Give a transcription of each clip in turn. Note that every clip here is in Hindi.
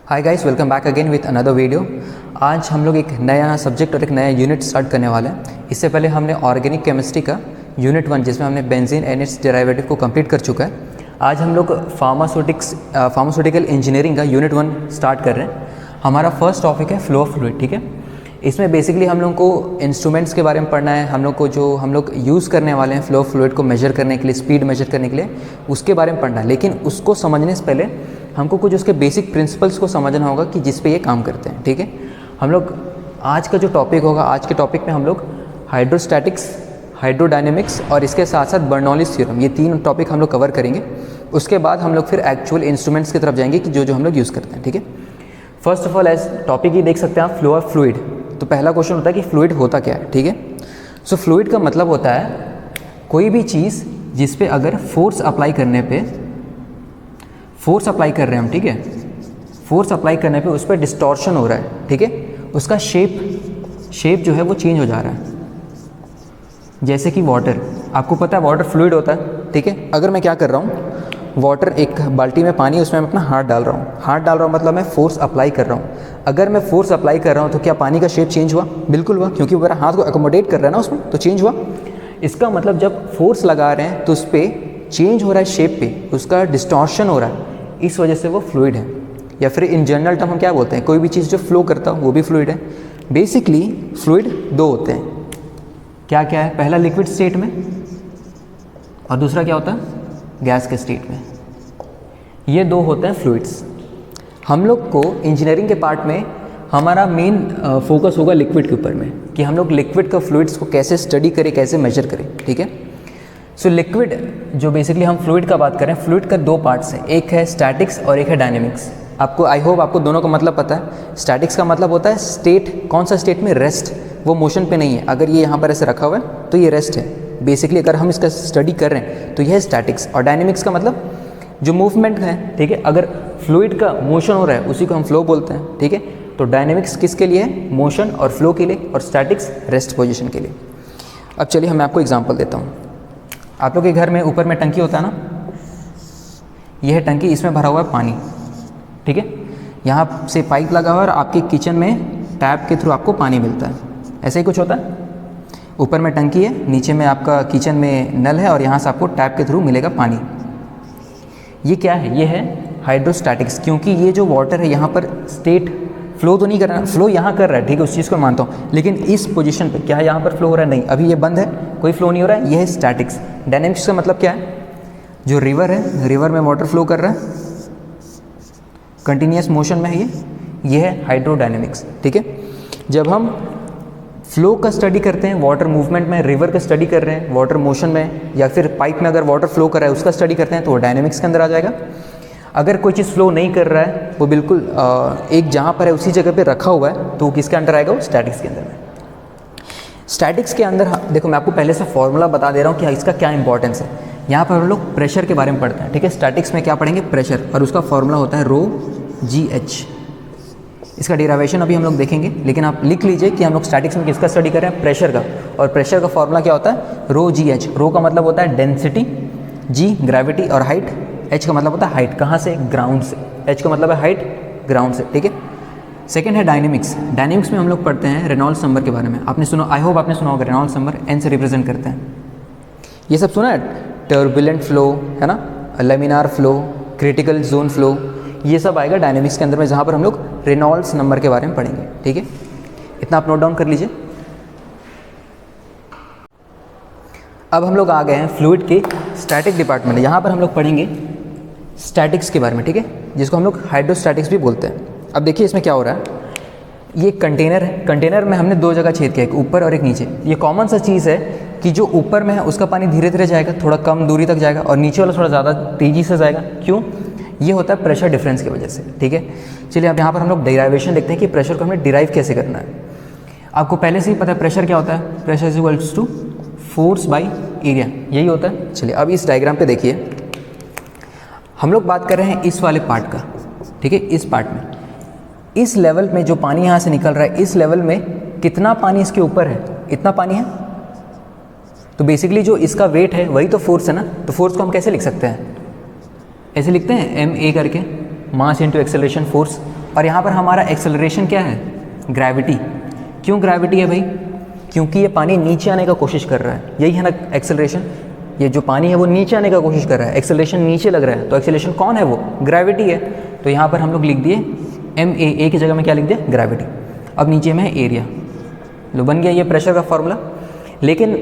Hi guys, welcome back again with another video. आज हम लोग एक नया सब्जेक्ट और एक नया यूनिट स्टार्ट करने वाले हैं। इससे पहले हमने ऑर्गेनिक केमिस्ट्री का यूनिट 1 जिसमें हमने बेंजीन एंड इट्स डेरिवेटिव को कंप्लीट कर चुका है। आज हम लोग फार्मास्यूटिकल इंजीनियरिंग का यूनिट 1 स्टार्ट कर रहे हैं। हमारा फर्स्ट टॉपिक है फ्लो ऑफ फ्लूइड। ठीक है, इसमें बेसिकली हम लोग को इंस्ट्रूमेंट्स के बारे में पढ़ना है। हम लोग यूज़ करने वाले हैं फ्लो ऑफ फ्लूइड को मेजर करने के लिए, स्पीड मेजर करने के लिए, उसके बारे में पढ़ना है। लेकिन उसको समझने से पहले हमको कुछ उसके बेसिक प्रिंसिपल्स को समझना होगा कि जिस पे ये काम करते हैं। ठीक है, हम लोग आज का जो टॉपिक होगा, आज के टॉपिक में हम लोग हाइड्रोस्टैटिक्स, हाइड्रोडायनेमिक्स और इसके साथ साथ बर्नौलीज थ्योरम, ये 3 टॉपिक हम लोग कवर करेंगे। उसके बाद हम लोग फिर एक्चुअल इंस्ट्रूमेंट्स की तरफ जाएंगे कि जो हम लोग यूज़ करते हैं। ठीक है, first of all as topic ही देख सकते हैं आप, फ्लो ऑफ फ्लूइड। तो पहला क्वेश्चन होता है कि फ्लूइड होता क्या है। ठीक है, सो फ्लूइड का मतलब होता है कोई भी चीज़ जिस पे अगर फोर्स अप्लाई करने पे, फोर्स अप्लाई कर रहे हैं हम, ठीक है, फोर्स अप्लाई करने पे उस पर डिस्टॉर्शन हो रहा है। ठीक है, उसका शेप जो है वो चेंज हो जा रहा है। जैसे कि वाटर, आपको पता है वाटर फ्लूइड होता है। ठीक है, अगर मैं क्या कर रहा हूँ, वाटर, एक बाल्टी में पानी, उसमें मैं अपना हाथ डाल रहा हूँ, मतलब मैं फोर्स अप्लाई कर रहा हूँ। अगर मैं फोर्स अप्लाई कर रहा हूँ तो क्या पानी का शेप चेंज हुआ? बिल्कुल हुआ, क्योंकि वो मेरा हाथ को एकोमोडेट कर रहा है ना उसमें, तो चेंज हुआ। इसका मतलब जब फोर्स लगा रहे हैं तो उस पर चेंज हो रहा है, शेप पे उसका डिस्टॉर्शन हो रहा है, इस वजह से वो फ्लूइड है। या फिर इन जनरल टर्म हम क्या बोलते हैं, कोई भी चीज़ जो फ्लो करता हो वो भी फ्लूइड है। बेसिकली फ्लूइड 2 होते हैं। क्या क्या है? पहला लिक्विड स्टेट में और दूसरा क्या होता है, गैस के स्टेट में। ये 2 होते हैं फ्लूइड्स। हम लोग को इंजीनियरिंग के पार्ट में हमारा मेन फोकस होगा लिक्विड के ऊपर में, कि हम लोग लिक्विड का फ्लूइड्स को कैसे स्टडी करें, कैसे मेजर करें। ठीक है, सो लिक्विड जो बेसिकली हम फ्लूइड का बात करें, फ्लूइड का 2 पार्ट्स हैं, एक है स्टैटिक्स और एक है डायनेमिक्स। आपको, आई होप आपको दोनों का मतलब पता है। स्टैटिक्स का मतलब होता है स्टेट, कौन सा स्टेट में? रेस्ट, वो मोशन पे नहीं है। अगर ये यहाँ पर ऐसे रखा हुआ है तो ये रेस्ट है। बेसिकली अगर हम इसका स्टडी कर रहे हैं तो यह है स्टैटिक्स। और डायनेमिक्स का मतलब जो मूवमेंट है। ठीक है, अगर फ्लूइड का मोशन हो रहा है उसी को हम फ्लो बोलते हैं। ठीक है, तो डायनेमिक्स किसके लिए है? मोशन और फ्लो के लिए, और स्टैटिक्स रेस्ट पोजीशन के लिए। अब चलिए मैं आपको एग्जांपल देता हूँ। आप लोग के घर में ऊपर में टंकी होता है ना, यह है टंकी, इसमें भरा हुआ है पानी। ठीक है, यहाँ से पाइप लगा हुआ है और आपके किचन में टैप के थ्रू आपको पानी मिलता है। ऐसे ही कुछ होता है। ऊपर में टंकी है, नीचे में आपका किचन में नल है और यहाँ से आपको टैप के थ्रू मिलेगा पानी। ये क्या है? ये है हाइड्रोस्टैटिक्स। क्योंकि ये जो वाटर है यहाँ पर स्टेट फ्लो तो नहीं कर रहा, फ्लो यहाँ कर रहा है, ठीक है, उस चीज़ को मानता हूँ, लेकिन इस पोजीशन पे क्या है, यहाँ पर फ्लो हो रहा है? नहीं, अभी ये बंद है, कोई फ्लो नहीं हो रहा है। ये है स्टैटिक्स। डायनेमिक्स का मतलब क्या है? जो रिवर है, रिवर में वाटर फ्लो कर रहा है, कंटिन्यूस मोशन में है ये है हाइड्रोडायनेमिक्स। ठीक है, जब हम फ्लो का स्टडी करते हैं, वाटर मूवमेंट में, रिवर का स्टडी कर रहे हैं, वाटर मोशन में, या फिर पाइप में अगर वाटर फ्लो कर रहा है उसका स्टडी करते हैं, तो वो डायनेमिक्स के अंदर आ जाएगा। अगर कोई चीज़ फ्लो नहीं कर रहा है, वो बिल्कुल एक जहाँ पर है उसी जगह पे रखा हुआ है, तो वो किसके अंदर आएगा? वो स्टैटिक्स के अंदर में। स्टैटिक्स के अंदर देखो, मैं आपको पहले से फॉर्मूला बता दे रहा हूँ कि इसका क्या इंपॉर्टेंस है। यहाँ पर हम लोग प्रेशर के बारे में पढ़ते हैं। ठीक है, स्टैटिक्स में क्या पढ़ेंगे? प्रेशर, और उसका फॉर्मूला होता है रो जी एच। इसका डेरिवेशन अभी हम लोग देखेंगे, लेकिन आप लिख लीजिए कि हम लोग स्टैटिक्स में किसका स्टडी कर रहे हैं? प्रेशर का। और प्रेशर का फॉर्मूला क्या होता है? रो जी एच। रो का मतलब होता है डेंसिटी, जी ग्रेविटी और हाइट, एच का मतलब होता है हाइट। कहाँ से? ग्राउंड से। एच का मतलब है हाइट, ग्राउंड से। ठीक है, सेकेंड है डायनेमिक्स। डायनेमिक्स में हम लोग पढ़ते हैं रेनॉल्ड्स नंबर के बारे में। आपने सुना, आई होप आपने सुना होगा, रेनॉल्ड्स नंबर एन से रिप्रेजेंट करते हैं। ये सब सुना है? टर्बुलेंट फ्लो है ना, laminar flow, critical zone flow, ये सब आएगा डायनेमिक्स के अंदर में, जहाँ पर हम लोग रेनॉल्ड्स नंबर के बारे में पढ़ेंगे। ठीक है, इतना आप नोट डाउन कर लीजिए। अब हम लोग आ गए हैं फ्लूइड के स्टैटिक डिपार्टमेंट। यहाँ पर हम लोग पढ़ेंगे स्टैटिक्स के बारे में। ठीक है, जिसको हम लोग हाइड्रोस्टैटिक्स भी बोलते हैं। अब देखिए इसमें क्या हो रहा है। ये एक कंटेनर है, कंटेनर में हमने 2 जगह छेद किया, एक ऊपर और एक नीचे। ये कॉमन सा चीज़ है कि जो ऊपर में है उसका पानी धीरे धीरे जाएगा, थोड़ा कम दूरी तक जाएगा, और नीचे वाला थोड़ा ज़्यादा तेज़ी से जाएगा। क्यों? ये होता है प्रेशर डिफरेंस की वजह से। ठीक है, चलिए अब यहाँ पर हम लोग डेरिवेशन देखते हैं कि प्रेशर को हमें डिराइव कैसे करना है। आपको पहले से ही पता है प्रेशर क्या होता है? Pressure is equals to force by area, यही होता है। चलिए अब इस डायग्राम पे देखिए, हम लोग बात कर रहे हैं इस वाले पार्ट का। ठीक है, इस पार्ट में, इस लेवल में जो पानी यहाँ से निकल रहा है, इस लेवल में कितना पानी इसके ऊपर है? इतना पानी है। तो बेसिकली जो इसका वेट है वही तो फोर्स है ना। तो फोर्स को हम कैसे लिख सकते हैं? ऐसे लिखते हैं, एम ए करके, मास इंटू एक्सेलरेशन फोर्स। और यहाँ पर हमारा एक्सेलरेशन क्या है, ग्रेविटी। क्यों ग्रेविटी है भाई, क्योंकि ये पानी नीचे आने का कोशिश कर रहा है, यही है ना एक्सेलरेशन। ये जो पानी है वो नीचे आने का कोशिश कर रहा है, एक्सेलरेशन नीचे लग रहा है, तो एक्सेलरेशन कौन है, वो ग्रेविटी है। तो यहाँ पर हम लोग लिख दिए MA की जगह में क्या लिख दिया, ग्रेविटी। अब नीचे में है एरिया, लो बन गया ये प्रेशर का फॉर्मूला। लेकिन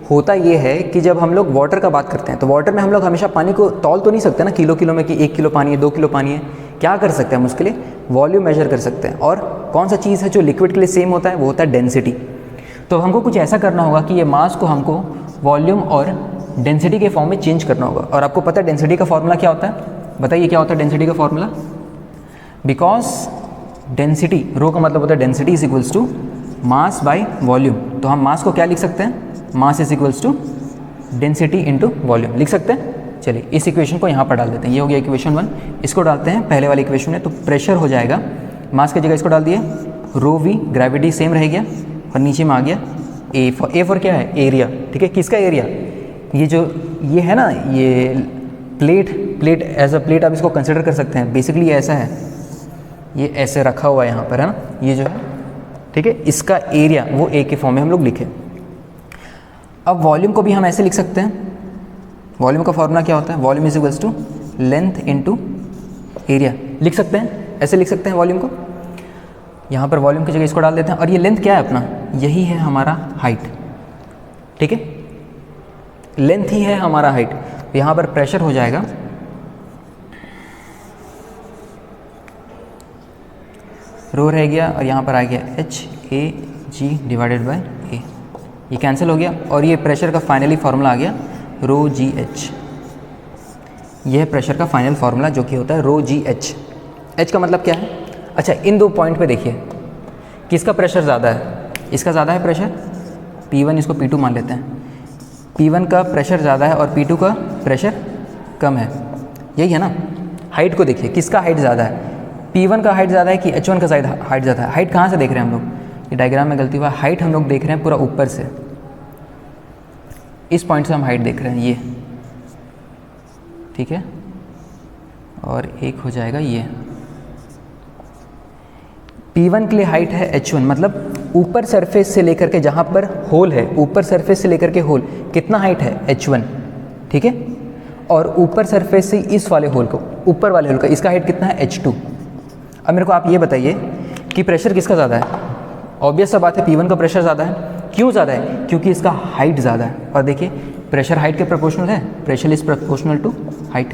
होता ये है कि जब हम लोग वाटर का बात करते हैं तो वाटर में हम लोग हमेशा पानी को तौल तो नहीं सकते ना किलो में कि 1 किलो पानी है, 2 किलो पानी है। क्या कर सकते हैं हम उसके लिए, वॉल्यूम मेजर कर सकते हैं। और कौन सा चीज़ है जो लिक्विड के लिए सेम होता है, वो होता है डेंसिटी। तो हमको कुछ ऐसा करना होगा कि ये मास को हमको वॉल्यूम और डेंसिटी के फॉर्म में चेंज करना होगा। और आपको पता है डेंसिटी का फॉर्मूला क्या होता है, बताइए क्या होता है डेंसिटी का फॉर्मूला। बिकॉज डेंसिटी, रो का मतलब होता है density is equals to mass by volume. तो हम मास को क्या लिख सकते हैं, mass is equals to density into volume लिख सकते हैं। चलिए इस इक्वेशन को यहाँ पर डाल देते हैं, ये हो गया इक्वेशन 1। इसको डालते हैं पहले वाले इक्वेशन में, तो प्रेशर हो जाएगा, मास की जगह इसको डाल दिए रो वी, ग्रेविटी सेम रह गया, और नीचे में आ गया ए फॉर क्या है, एरिया। ठीक है, किसका एरिया, ये जो ये है ना, ये प्लेट एज अ प्लेट आप इसको कंसिडर कर सकते हैं। बेसिकली ये ऐसा है, ये ऐसे रखा हुआ है यहाँ पर, है ना, ये जो है, ठीक है, इसका एरिया वो ए के फॉर्म में हम लोग लिखे। अब वॉल्यूम को भी हम ऐसे लिख सकते हैं, वॉल्यूम का फॉर्मूला क्या होता है, volume is equals to length into area लिख सकते हैं, ऐसे लिख सकते हैं वॉल्यूम को। यहाँ पर वॉल्यूम की जगह इसको डाल देते हैं, और ये लेंथ क्या है अपना, यही है हमारा हाइट। ठीक है, लेंथ ही है हमारा हाइट। तो यहाँ पर प्रेशर हो जाएगा रो रह गया, और यहाँ पर आ गया HAG डिवाइडेड बाय A, ये कैंसिल हो गया, और ये प्रेशर का फाइनली फार्मूला आ गया रो GH। यह है प्रेशर का फाइनल फार्मूला जो कि होता है रो GH। H का मतलब क्या है, अच्छा इन दो पॉइंट पे देखिए किसका प्रेशर ज़्यादा है, इसका ज़्यादा है प्रेशर, P1 इसको P2 मान लेते हैं, P1 का प्रेशर ज़्यादा है और P2 का प्रेशर कम है, यही है ना। हाइट को देखिए किसका हाइट ज़्यादा है, P1 का हाइट ज़्यादा है कि H1 का हाइट ज़्यादा है। हाइट कहाँ से देख रहे हैं हम लोग, ये डायग्राम में गलती हुआ, हाइट हम लोग देख रहे हैं पूरा ऊपर से, इस पॉइंट से हम हाइट देख रहे हैं ये, ठीक है, और एक हो जाएगा ये। P1 के लिए हाइट है H1, मतलब ऊपर सरफेस से लेकर के जहाँ पर होल है, ऊपर सरफेस से लेकर के होल कितना हाइट है H1, ठीक है, और ऊपर सरफेस से इस वाले होल को, ऊपर वाले होल का, इसका हाइट कितना है H2। अब मेरे को आप ये बताइए कि प्रेशर किसका ज़्यादा है, ऑब्वियस सा बात है P1 का प्रेशर ज़्यादा है। क्यों ज़्यादा है, क्योंकि इसका हाइट ज़्यादा है। और देखिए प्रेशर हाइट के प्रोपोर्शनल है, pressure is proportional to height,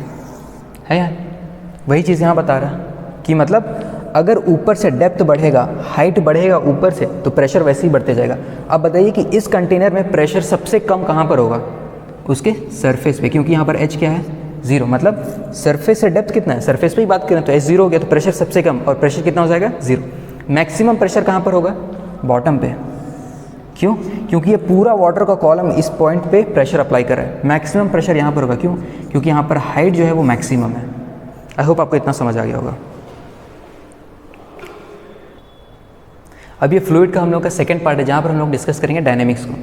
है यार, वही चीज़ यहाँ बता रहा है कि मतलब अगर ऊपर से डेप्थ बढ़ेगा, हाइट बढ़ेगा ऊपर से, तो प्रेशर वैसे ही बढ़ते जाएगा। अब बताइए कि इस कंटेनर में प्रेशर सबसे कम कहाँ पर होगा, उसके सरफेस पे, क्योंकि यहाँ पर H क्या है, 0, मतलब सरफेस से डेप्थ कितना है, सरफेस पे ही बात करें तो H 0 हो गया, तो प्रेशर सबसे कम, और प्रेशर कितना हो जाएगा, 0। मैक्सिमम प्रेशर कहाँ पर होगा, बॉटम पे। क्यों, क्योंकि ये पूरा वाटर का कॉलम इस पॉइंट पे प्रेशर अप्लाई कर रहा है, मैक्सिमम प्रेशर यहाँ पर होगा। क्यों, क्योंकि यहाँ पर हाइट जो है वो मैक्सिमम है। आई होप आपको इतना समझ आ गया होगा। अब ये फ्लूइड का हम लोग का सेकंड पार्ट है, जहाँ पर हम लोग डिस्कस करेंगे डायनेमिक्स को।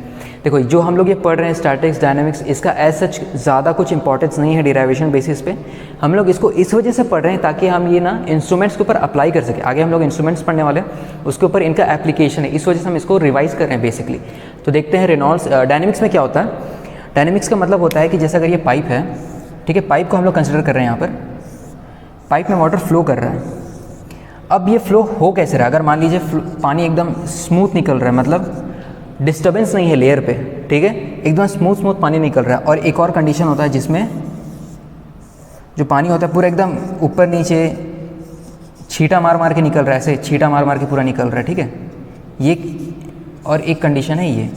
देखो जो हम लोग ये पढ़ रहे हैं स्टैटिक्स, डायनेमिक्स, इसका एज सच ज़्यादा कुछ इंपॉर्टेंस नहीं है डिराइवेशन बेसिस पे। हम लोग इसको इस वजह से पढ़ रहे हैं ताकि हम ये ना इंस्ट्रूमेंट्स के ऊपर अप्लाई कर सकें। आगे हम लोग इंस्ट्रूमेंट्स पढ़ने वाले हैं, उसके ऊपर इनका एप्लीकेशन है, इस वजह से हम इसको रिवाइज कर रहे हैं बेसिकली। तो देखते हैं रेनॉल्ड्स डायनेमिक्स में क्या होता है। डायनेमिक्स का मतलब होता है कि जैसे अगर ये पाइप है, ठीक है, पाइप को हम लोग कंसिडर कर रहे हैं, यहाँ पर पाइप में वाटर फ्लो कर रहा है। अब ये फ्लो हो कैसे रहा है, अगर मान लीजिए पानी एकदम स्मूथ निकल रहा है, मतलब डिस्टर्बेंस नहीं है लेयर पे, ठीक है, एकदम स्मूथ पानी निकल रहा है। और एक और कंडीशन होता है जिसमें जो पानी होता है पूरा एकदम ऊपर नीचे छींटा मार मार के निकल रहा है, ऐसे छींटा मार मार के पूरा निकल रहा है, ठीक है, ये। और एक कंडीशन है ये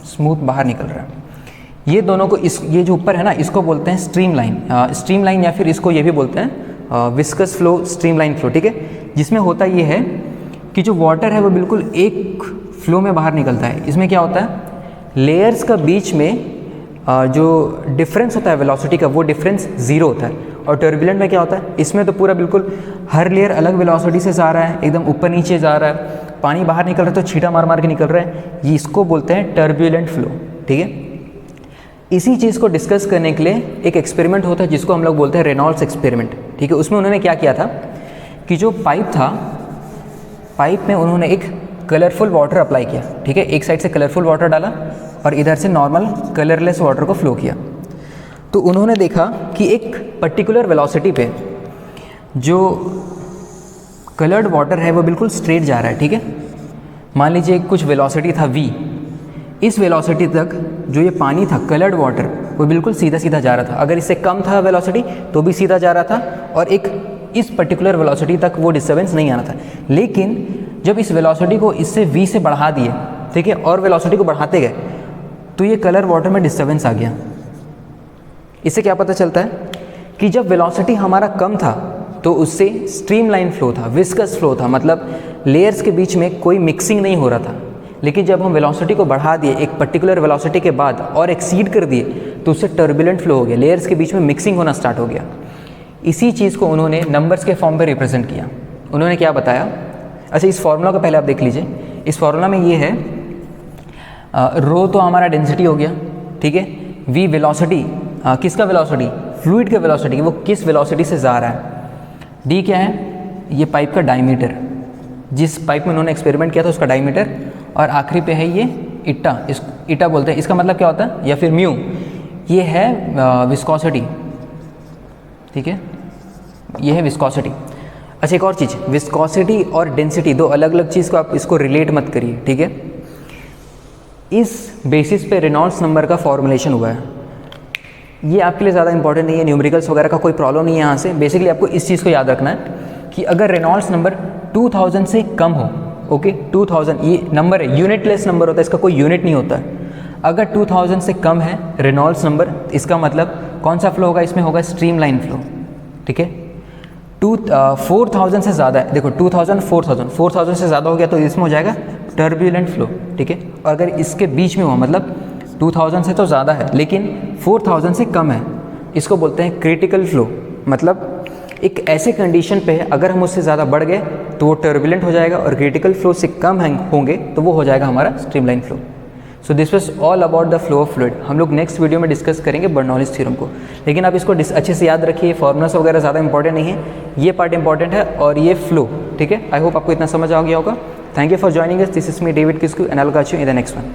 स्मूथ बाहर निकल रहा है। ये दोनों को ये जो ऊपर है ना, इसको बोलते हैं स्ट्रीम लाइन, या फिर इसको ये भी बोलते हैं viscous flow, stream line flow, ठीक है। जिसमें होता ये है कि जो वाटर है वो बिल्कुल एक फ्लो में बाहर निकलता है। इसमें क्या होता है, लेयर्स का बीच में जो डिफरेंस होता है वेलोसिटी का, वो डिफरेंस 0 होता है। और टर्बुलेंट में क्या होता है, इसमें तो पूरा बिल्कुल हर लेयर अलग वेलोसिटी से जा रहा है, एकदम ऊपर नीचे जा रहा है, पानी बाहर निकल रहा है तो छींटा मार मार के निकल रहा है। ये इसको बोलते हैं टर्बुलेंट फ्लो, ठीक है। इसी चीज़ को डिस्कस करने के लिए एक एक्सपेरिमेंट होता है जिसको हम लोग बोलते हैं रेनॉल्ड्स एक्सपेरिमेंट, ठीक है। उसमें उन्होंने क्या किया था कि जो पाइप था पाइप में उन्होंने एक कलरफुल वाटर अप्लाई किया, ठीक है, एक साइड से कलरफुल वाटर डाला और इधर से नॉर्मल कलरलेस वाटर को फ्लो किया। तो उन्होंने देखा कि एक पर्टिकुलर वेलोसिटी पे जो कलर्ड वाटर है वो बिल्कुल स्ट्रेट जा रहा है, ठीक है। मान लीजिए कुछ वेलोसिटी था v, इस वेलोसिटी तक जो ये पानी था कलर्ड वाटर वो बिल्कुल सीधा सीधा जा रहा था। अगर इससे कम था वेलोसिटी तो भी सीधा जा रहा था और एक इस पर्टिकुलर वेलोसिटी तक वो डिस्टर्बेंस नहीं आना था। लेकिन जब इस वेलोसिटी को इससे v से बढ़ा दिए, ठीक है, और वेलोसिटी को बढ़ाते गए तो ये कलर वाटर में डिस्टर्बेंस आ गया। इससे क्या पता चलता है कि जब वेलोसिटी हमारा कम था तो उससे स्ट्रीमलाइन फ्लो था, विस्कस फ्लो था, मतलब लेयर्स के बीच में कोई मिक्सिंग नहीं हो रहा था। लेकिन जब हम वेलोसिटी को बढ़ा दिए एक पर्टिकुलर वेलोसिटी के बाद और एक्सीड कर दिए तो उससे टर्बुलेंट फ्लो हो गया, लेयर्स के बीच में मिक्सिंग होना स्टार्ट हो गया। इसी चीज़ को उन्होंने नंबर्स के फॉर्म पे रिप्रेजेंट किया। उन्होंने क्या बताया, अच्छा इस फॉर्मूला को पहले आप देख लीजिए। इस फॉर्मूला में ये है रो तो हमारा डेंसिटी हो गया, ठीक है, वी वेलोसिटी, किसका वेलोसिटी, फ्लूइड का वेलोसिटी, वो किस वेलोसिटी से जा रहा है। डी क्या है, ये पाइप का डायमीटर, जिस पाइप में उन्होंने एक्सपेरिमेंट किया था उसका डायमीटर, और आखिरी पे है ये इटा, इस इटा बोलते हैं, इसका मतलब क्या होता है, या फिर म्यू, ये है विस्कोसिटी, ठीक है, ये है विस्कोसिटी। अच्छा एक और चीज़, विस्कोसिटी और डेंसिटी दो अलग अलग चीज़ को आप इसको रिलेट मत करिए, ठीक है। इस बेसिस पे रेनॉल्ड्स नंबर का फॉर्मुलेशन हुआ है। ये आपके लिए ज़्यादा इंपॉर्टेंट नहीं है, न्यूमेरिकल्स वगैरह का कोई प्रॉब्लम नहीं है यहाँ से। बेसिकली आपको इस चीज़ को याद रखना है कि अगर रेनॉल्ड्स नंबर 2000 से कम हो, ओके, 2000 ये नंबर है, यूनिटलेस नंबर होता है, इसका कोई यूनिट नहीं होता है। अगर 2000 से कम है रेनॉल्ड्स नंबर, इसका मतलब कौन सा फ्लो होगा, इसमें होगा स्ट्रीमलाइन फ्लो, ठीक है। 4000 से ज़्यादा है, देखो 2000 4000 से ज़्यादा हो गया तो इसमें हो जाएगा टर्बुलेंट फ्लो, ठीक है। और अगर इसके बीच में हुआ, मतलब 2000 से तो ज़्यादा है लेकिन 4000 से कम है, इसको बोलते हैं क्रिटिकल फ्लो। मतलब एक ऐसे कंडीशन पे है अगर हम उससे ज़्यादा बढ़ गए तो वो टर्बुलेंट हो जाएगा, और क्रिटिकल फ्लो से कम होंगे तो वो हो जाएगा हमारा streamline flow. So this was all about the flow of fluid. हम लोग नेक्स्ट वीडियो में डिस्कस करेंगे बर्नौलीज थ्योरम को, लेकिन आप इसको अच्छे से याद रखिए, फॉर्मुलास वगैरह ज़्यादा इंपॉर्टेंट नहीं है, ये पार्ट इंपॉर्टेंट है और ये फ्लो, ठीक है। आई होप आपको इतना समझ आ गया होगा। Thank you for joining us, this is me David Kisku and I will catch you in the next one.